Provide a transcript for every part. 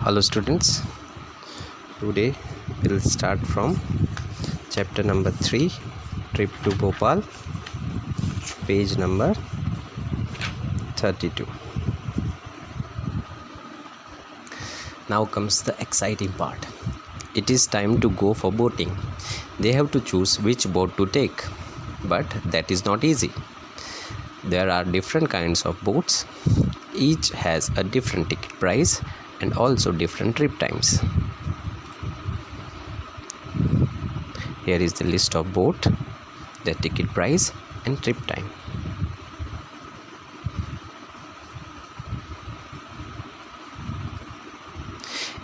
Hello students, today we'll start from chapter number 3, trip to Bhopal, page number 32. Now comes the exciting part. It is time to go for boating. They have to choose which boat to take, but that is not easy. There are different kinds of boats. Each has a different ticket price and also different trip times. Here is the list of boat, the ticket price and trip time.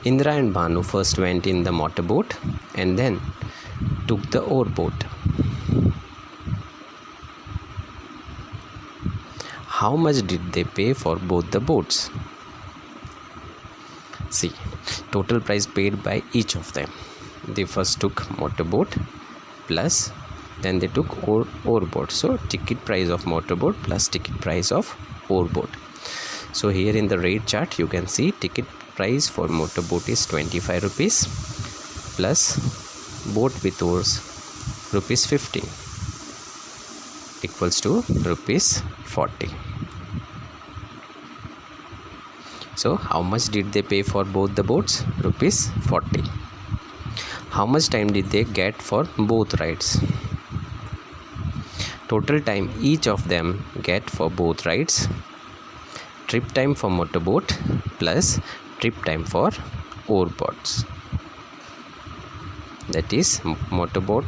Indra and Bhanu first went in the motorboat and then took the oarboat. How much did they pay for both the boats? See, total price paid by each of them. They first took motorboat plus then they took oarboat. So ticket price of motorboat plus ticket price of oarboat. So here in the rate chart you can see ticket price for motorboat is 25 rupees plus boat with oars rupees 15 equals to rupees 40. So how much did they pay for both the boats? Rupees 40. How much time did they get for both rides? Total time each of them get for both rides. Trip time for motorboat plus trip time for oarboats. That is motorboat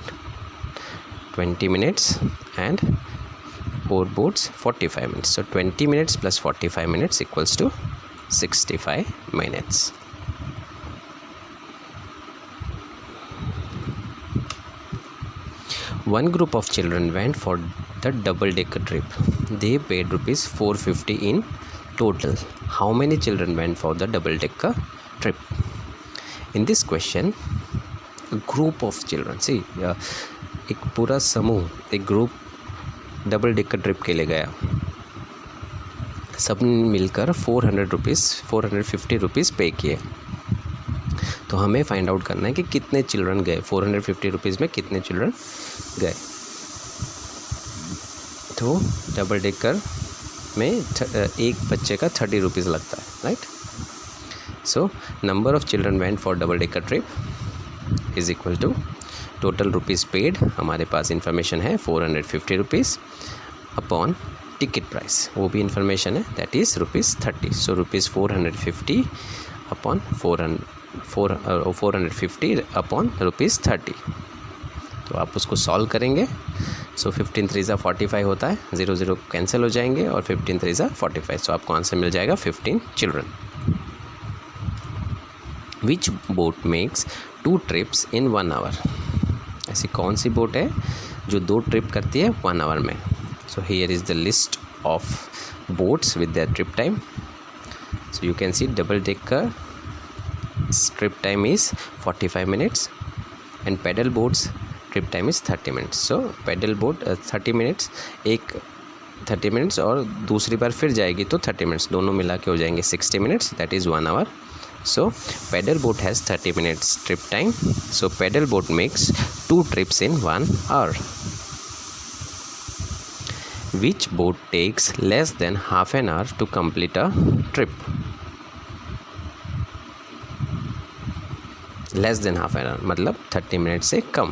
20 minutes and oarboats 45 minutes. So 20 minutes plus 45 minutes equals to 65 minutes. One group of children went for the double-decker trip. They paid rupees 450 in total. How many children went for the double-decker trip? In this question, a group of children, see, एक पूरा समूह, एक group double decker trip के लिए गया. सब मिलकर 450 rupees पे किए. तो हमें फाइंड आउट करना है कि कितने चिल्ड्रन गए, 450 रुपीज़ में कितने चिल्ड्रन गए. तो डबल डेकर में एक बच्चे का 30 रुपीज़ लगता है, right. So number of children went for double decker trip is equal to total rupees paid, हमारे पास इंफॉर्मेशन है 450 रुपीज़ अपॉन टिकट प्राइस, वो भी इंफॉर्मेशन है, that is rupees 30. So rupees 450 upon 450 upon rupees 30. तो आप उसको सॉल्व करेंगे. सो 15 3 ज़ा 45 होता है, 0 0 कैंसिल हो जाएंगे और 15 3 ज़ा 45. सो आपको आंसर मिल जाएगा 15 children. Which boat makes 2 trips in 1 hour? ऐसी कौन सी बोट है जो 2 ट्रिप करती है 1 आवर में? So here is the list of boats with their trip time. So you can see double decker trip time is 45 minutes and pedal boats trip time is 30 minutes. So pedal boat 30 minutes, एक 30 minutes और दूसरी बार फिर जाएगी तो 30 minutes, दोनों मिला के हो जाएंगे 60 minutes, that is 1 hour. So pedal boat has 30 minutes trip time. So pedal boat makes 2 trips in 1 hour. Which boat takes less than half an hour to complete a trip? Less than half an hour मतलब 30 minutes से कम.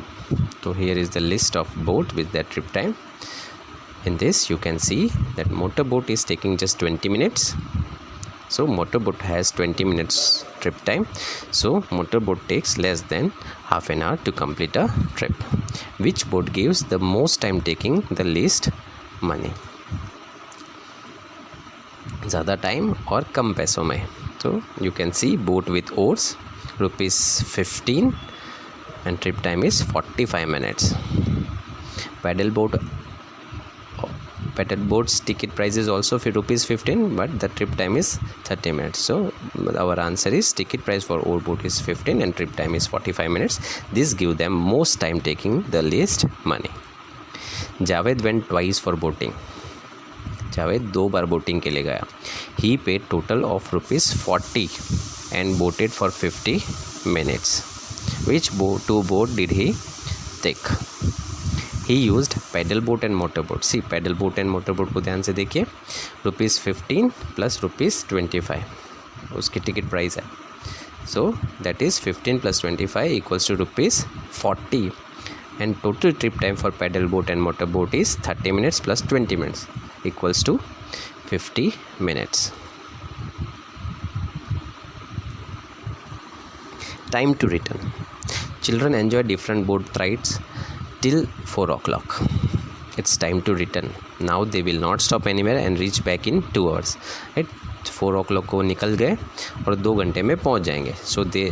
तो here is the list of boat with their trip time. In this you can see that motor boat is taking just 20 minutes. So motor boat has 20 minutes trip time. So motor boat takes less than half an hour to complete a trip. Which boat gives the most time taking the least money? ज़्यादा time और कम पैसों में. तो you can see boat with oars rupees 15 and trip time is 45 minutes. Paddle boats ticket price is also फिर rupees 15 but the trip time is 30 minutes. So our answer is ticket price for oar boat is 15 and trip time is 45 minutes. This give them most time taking the least money. Javed went twice for boating. Javed 2 बार boating के लिए गया. He paid total of rupees 40 and boated for 50 minutes. Which two boat did he take? He used paddle boat and motor boat. See paddle boat and motor boat को ध्यान से देखिए. ₹15 plus ₹25 उसकी ticket price है. So that is 15 + 25 equals to ₹40. And total trip time for paddle boat and motor boat is 30 minutes + 20 minutes equals to 50 minutes. Time to return. Children enjoy different boat rides till 4 o'clock. It's time to return. Now they will not stop anywhere and reach back in 2 hours. Right? 4 o'clock को निकल गए और 2 घंटे में पहुंच जाएंगे. So they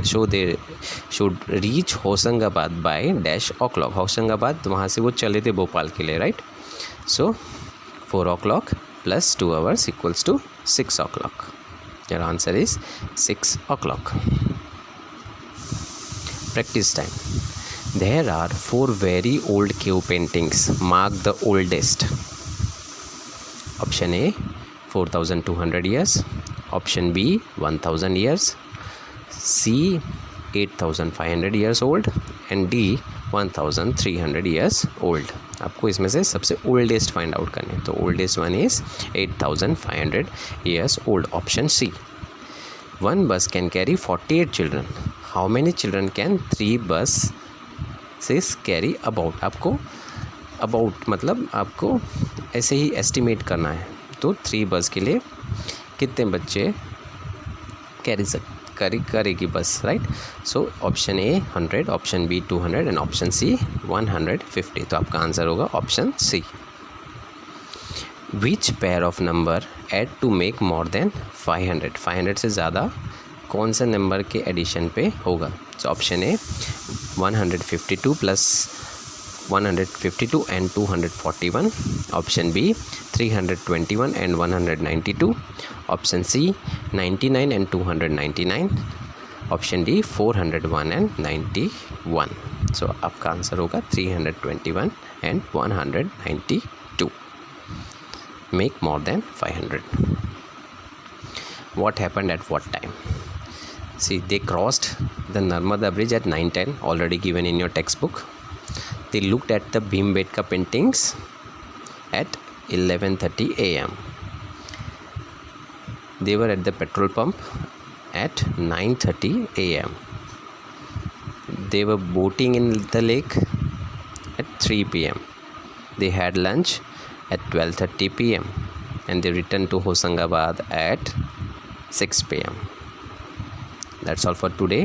should reach Hoshangabad by -o'clock. Hoshangabad वहाँ से वो चले थे भोपाल के लिए, right? So 4 o'clock plus 2 hours equals to 6 o'clock. Your answer is 6 o'clock. Practice time. There are 4 very old cave paintings. Mark the oldest. Option A 4,200 years. Option B 1,000 years. C 8,500 years old. And D 1,300 years old. आपको इसमें से सबसे oldest find out करना है. तो oldest one is 8,500 years old. Option C. One bus can carry 48 children. How many children can 3 buses carry about? आपको about मतलब आपको ऐसे ही एस्टिमेट करना है. तो 3 बस के लिए कितने बच्चे करेगी bus, right? So option A 100, option B 200 and option C 150. तो आपका आंसर होगा option C. Which pair of number add to make more than 500? 500 से ज़्यादा कौन से नंबर के एडिशन पे होगा? So option A 152 plus 152 and 241. Option B 321 and 192. Option C 99 and 299. Option D 401 and 91. So आपका आंसर होगा 321 and 192. Make more than 500. What happened at what time? See, they crossed the Narmada bridge at 9:10, already given in your textbook. They looked at the Bhimbetka paintings at 11:30 a.m. They were at the petrol pump at 9:30 a.m. They were boating in the lake at 3 p.m. They had lunch at 12:30 p.m. and they returned to Hosangabad at 6 p.m. That's all for today.